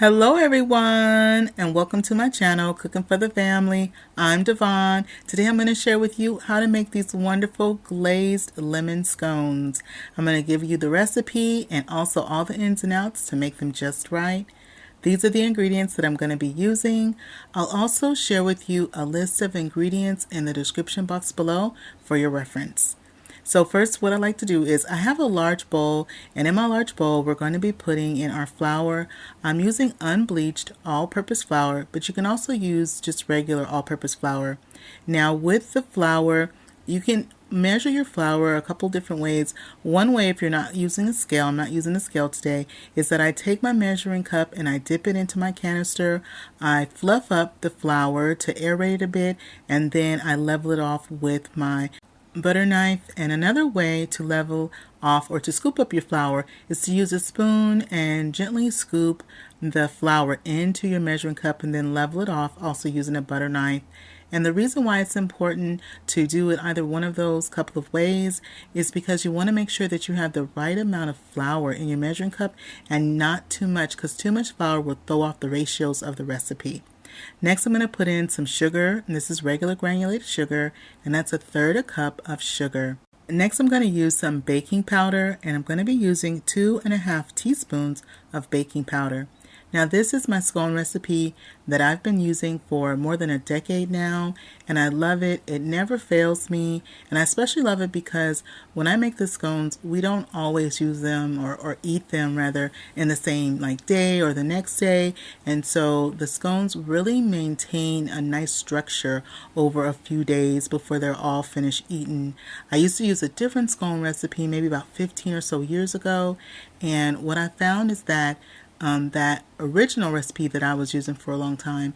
Hello everyone and welcome to my channel Cooking for the Family. I'm Dyvonne. Today I'm going to share with you how to make these wonderful glazed lemon scones. I'm going to give you the recipe and also all the ins and outs to make them just right. These are the ingredients that I'm going to be using. I'll also share with you a list of ingredients in the description box below for your reference. So first, what I like to do is I have a large bowl, and in my large bowl we're going to be putting in our flour. I'm using unbleached all-purpose flour, but you can also use just regular all-purpose flour. Now with the flour, you can measure your flour a couple different ways. One way, if you're not using a scale, I'm not using a scale today, is that I take my measuring cup and I dip it into my canister. I fluff up the flour to aerate it a bit, and then I level it off with my butter knife. And another way to level off or to scoop up your flour is to use a spoon and gently scoop the flour into your measuring cup and then level it off, also using a butter knife. And the reason why it's important to do it either one of those couple of ways is because you want to make sure that you have the right amount of flour in your measuring cup and not too much, because too much flour will throw off the ratios of the recipe. Next, I'm going to put in some sugar, and this is regular granulated sugar, and that's 1/3 cup of sugar. Next, I'm going to use some baking powder, and I'm going to be using 2½ teaspoons of baking powder. Now, this is my scone recipe that I've been using for more than a decade now, and I love it. It never fails me, and I especially love it because when I make the scones, we don't always use them or eat them rather in the same day or the next day, and so the scones really maintain a nice structure over a few days before they're all finished eaten. I used to use a different scone recipe maybe about 15 or so years ago, and what I found is that that original recipe that I was using for a long time,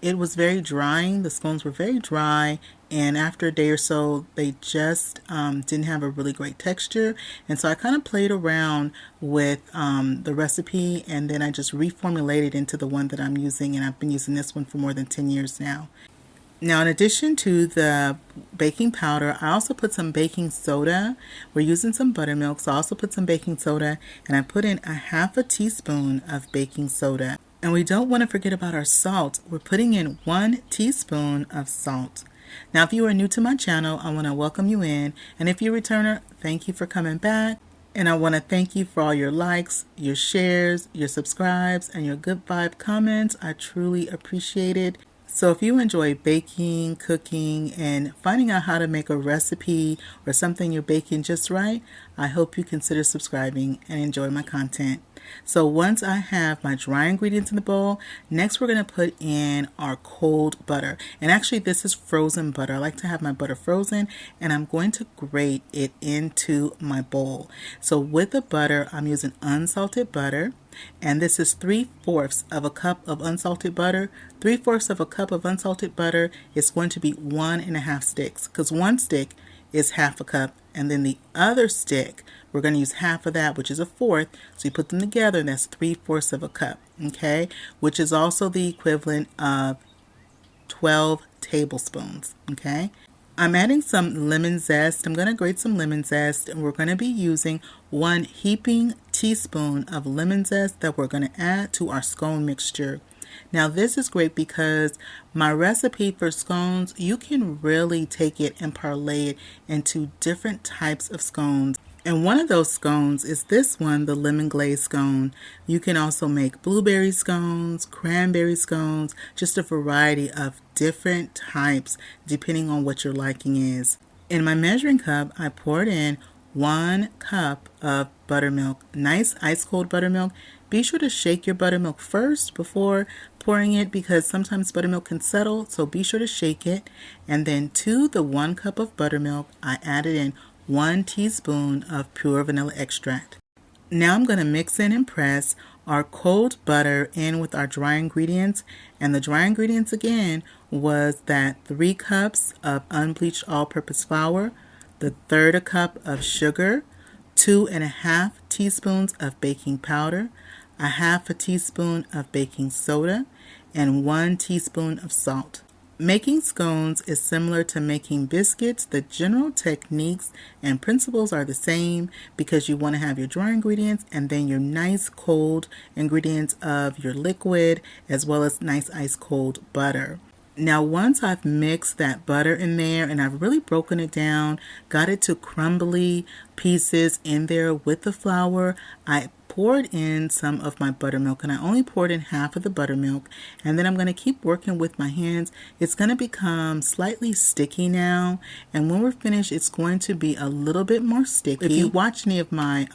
it was very drying. The scones were very dry, and after a day or so they just didn't have a really great texture. And so I kind of played around with the recipe, and then I just reformulated into the one that I'm using, and I've been using this one for more than 10 years now. Now, in addition to the baking powder, I also put some baking soda. We're using some buttermilk, so I also put some baking soda, and I put in 1/2 teaspoon of baking soda. And we don't want to forget about our salt. We're putting in 1 teaspoon of salt. Now, if you are new to my channel, I want to welcome you in, and if you're a returner, thank you for coming back. And I want to thank you for all your likes, your shares, your subscribes, and your good vibe comments. I truly appreciate it. So if you enjoy baking, cooking, and finding out how to make a recipe or something you're baking just right, I hope you consider subscribing and enjoy my content. So once I have my dry ingredients in the bowl, next we're going to put in our cold butter. And actually this is frozen butter. I like to have my butter frozen, and I'm going to grate it into my bowl. So with the butter, I'm using unsalted butter. And this is 3/4 of a cup of unsalted butter. 3/4 of a cup of unsalted butter is going to be 1½ sticks, because 1 stick is 1/2 cup, and then the other stick, we're going to use half of that, which is 1/4. So you put them together, and that's 3/4 of a cup, okay? Which is also the equivalent of 12 tablespoons, okay? I'm adding some lemon zest. I'm going to grate some lemon zest, and we're going to be using 1 heaping teaspoon of lemon zest that we're going to add to our scone mixture. Now this is great because my recipe for scones, you can really take it and parlay it into different types of scones. And one of those scones is this one, the lemon glazed scone. You can also make blueberry scones, cranberry scones, just a variety of different types depending on what your liking is. In my measuring cup, I poured in 1 cup of buttermilk, nice ice cold buttermilk. Be sure to shake your buttermilk first before pouring it, because sometimes buttermilk can settle, so be sure to shake it. And then to the 1 cup of buttermilk, I added in 1 teaspoon of pure vanilla extract. Now I'm going to mix in and press our cold butter in with our dry ingredients. And the dry ingredients again was that 3 cups of unbleached all-purpose flour, the 1/3 cup of sugar, 2½ teaspoons of baking powder, 1/2 teaspoon of baking soda, and 1 teaspoon of salt. Making scones is similar to making biscuits. The general techniques and principles are the same because you want to have your dry ingredients and then your nice cold ingredients of your liquid as well as nice ice cold butter. Now once I've mixed that butter in there and I've really broken it down, got it to crumbly pieces in there with the flour, I poured in some of my buttermilk, and I only poured in half of the buttermilk, and then I'm going to keep working with my hands. It's going to become slightly sticky now, and when we're finished it's going to be a little bit more sticky. If you watch any of my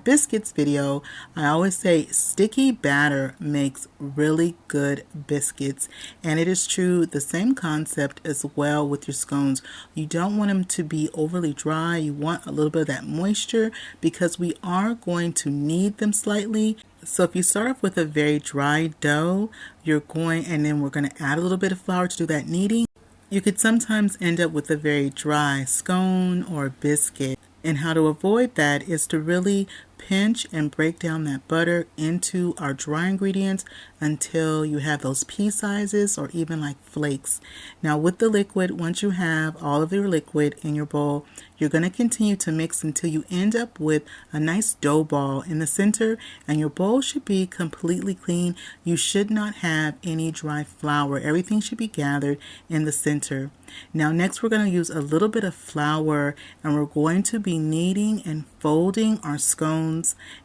biscuits video, I always say sticky batter makes really good biscuits, and it is true, the same concept as well with your scones. You don't want them to be overly dry. You want a little bit of that moisture because we are going to knead them slightly. So if you start off with a very dry dough, and then we're going to add a little bit of flour to do that kneading, you could sometimes end up with a very dry scone or biscuit. And how to avoid that is to really pinch and break down that butter into our dry ingredients until you have those pea sizes or even like flakes. Now with the liquid, once you have all of your liquid in your bowl, you're going to continue to mix until you end up with a nice dough ball in the center, and your bowl should be completely clean. You should not have any dry flour. Everything should be gathered in the center. Now next we're going to use a little bit of flour, and we're going to be kneading and folding our scones.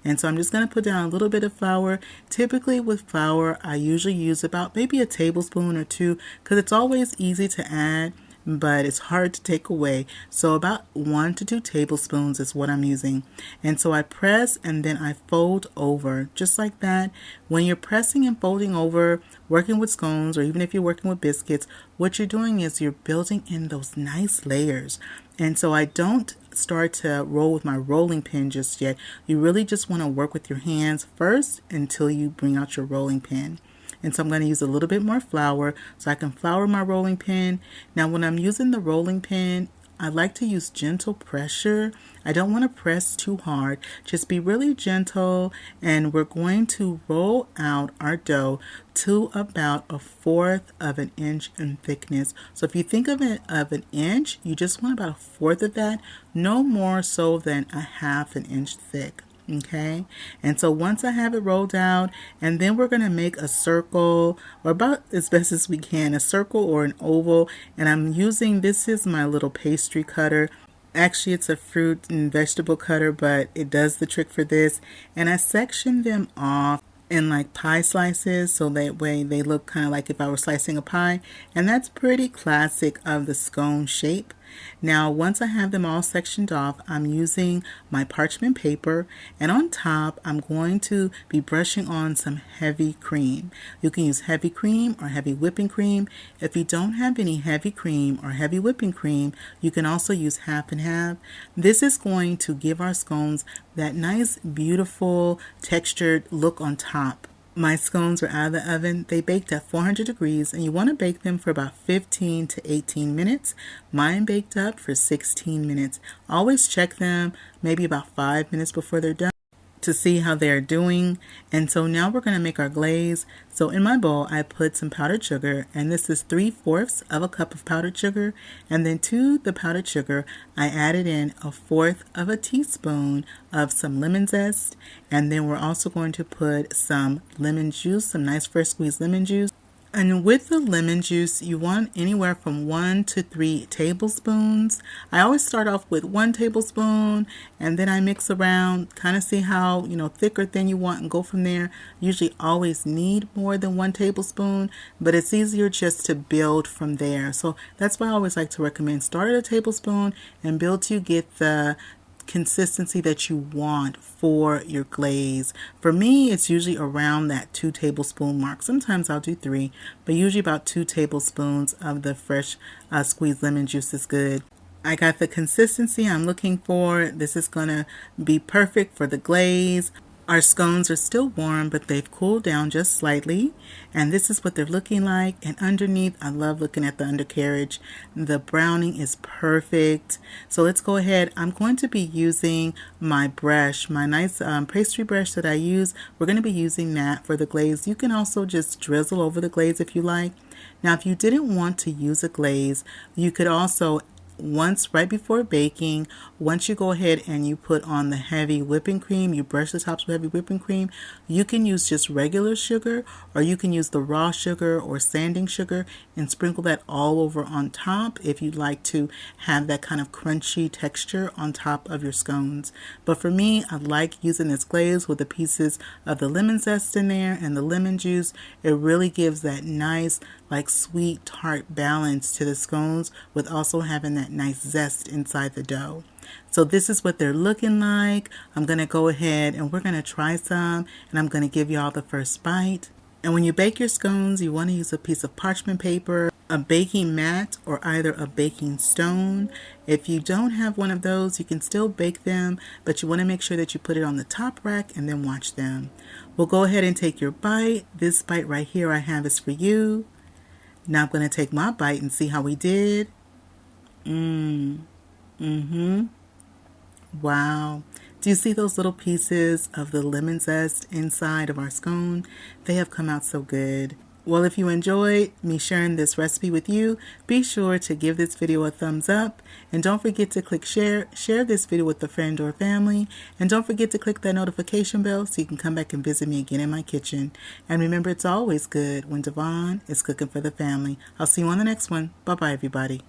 And so I'm just going to put down a little bit of flour. Typically with flour I usually use about maybe a tablespoon or two because it's always easy to add, but it's hard to take away. So about 1 to 2 tablespoons is what I'm using. And so I press and then I fold over just like that. When you're pressing and folding over, working with scones, or even if you're working with biscuits, what you're doing is you're building in those nice layers. And so I don't start to roll with my rolling pin just yet. You really just want to work with your hands first until you bring out your rolling pin. And so I'm going to use a little bit more flour so I can flour my rolling pin. Now when I'm using the rolling pin, I like to use gentle pressure. I don't want to press too hard. Just be really gentle, and we're going to roll out our dough to about 1/4 of an inch in thickness. So if you think of it of an inch, you just want about 1/4 of that, no more so than 1/2 an inch thick. Okay, and so once I have it rolled out, and then we're going to make a circle, or about as best as we can, a circle or an oval. And I'm using, this is my little pastry cutter. Actually it's a fruit and vegetable cutter, but it does the trick for this. And I section them off in like pie slices, so that way they look kind of like if I were slicing a pie, and that's pretty classic of the scone shape. Now once I have them all sectioned off, I'm using my parchment paper, and on top I'm going to be brushing on some heavy cream. You can use heavy cream or heavy whipping cream. If you don't have any heavy cream or heavy whipping cream, you can also use half and half. This is going to give our scones that nice beautiful textured look on top. My scones were out of the oven. They baked at 400 degrees, and you want to bake them for about 15 to 18 minutes. Mine baked up for 16 minutes. Always check them maybe about 5 minutes before they're done to see how they're doing. And so now we're going to make our glaze. So in my bowl I put some powdered sugar, and this is 3/4 of a cup of powdered sugar, and then to the powdered sugar I added in 1/4 of a teaspoon of some lemon zest, and then we're also going to put some lemon juice, some nice fresh squeezed lemon juice. And with the lemon juice, you want anywhere from 1 to 3 tablespoons. I always start off with 1 tablespoon, and then I mix around, kind of see how, thick or thin you want, and go from there. Usually always need more than 1 tablespoon, but it's easier just to build from there. So that's why I always like to recommend start at a tablespoon and build till you get the consistency that you want for your glaze. For me, it's usually around that 2 tablespoon mark. Sometimes I'll do 3, but usually about 2 tablespoons of the fresh squeezed lemon juice is good. I got the consistency I'm looking for. This is gonna be perfect for the glaze. Our scones are still warm, but they've cooled down just slightly. And this is what they're looking like. And underneath, I love looking at the undercarriage. The browning is perfect. So let's go ahead. I'm going to be using my brush, my nice pastry brush that I use. We're going to be using that for the glaze. You can also just drizzle over the glaze if you like. Now, if you didn't want to use a glaze, you could also right before baking, once you go ahead and you put on the heavy whipping cream, you brush the tops with heavy whipping cream, you can use just regular sugar, or you can use the raw sugar or sanding sugar and sprinkle that all over on top if you'd like to have that kind of crunchy texture on top of your scones. But for me, I like using this glaze with the pieces of the lemon zest in there and the lemon juice. It really gives that nice, like sweet tart balance to the scones with also having that nice zest inside the dough. So this is what they're looking like. I'm going to go ahead and we're going to try some, and I'm going to give you all the first bite. And when you bake your scones, you want to use a piece of parchment paper, a baking mat, or either a baking stone. If you don't have one of those, you can still bake them, but you want to make sure that you put it on the top rack and then watch them. We'll go ahead and take your bite. This bite right here I have is for you. Now I'm going to take my bite and see how we did. Wow. Do you see those little pieces of the lemon zest inside of our scone? They have come out so good. Well, if you enjoyed me sharing this recipe with you, be sure to give this video a thumbs up. And don't forget to click share this video with a friend or family. And don't forget to click that notification bell so you can come back and visit me again in my kitchen. And remember, it's always good when Dyvonne is cooking for the family. I'll see you on the next one. Bye-bye, everybody.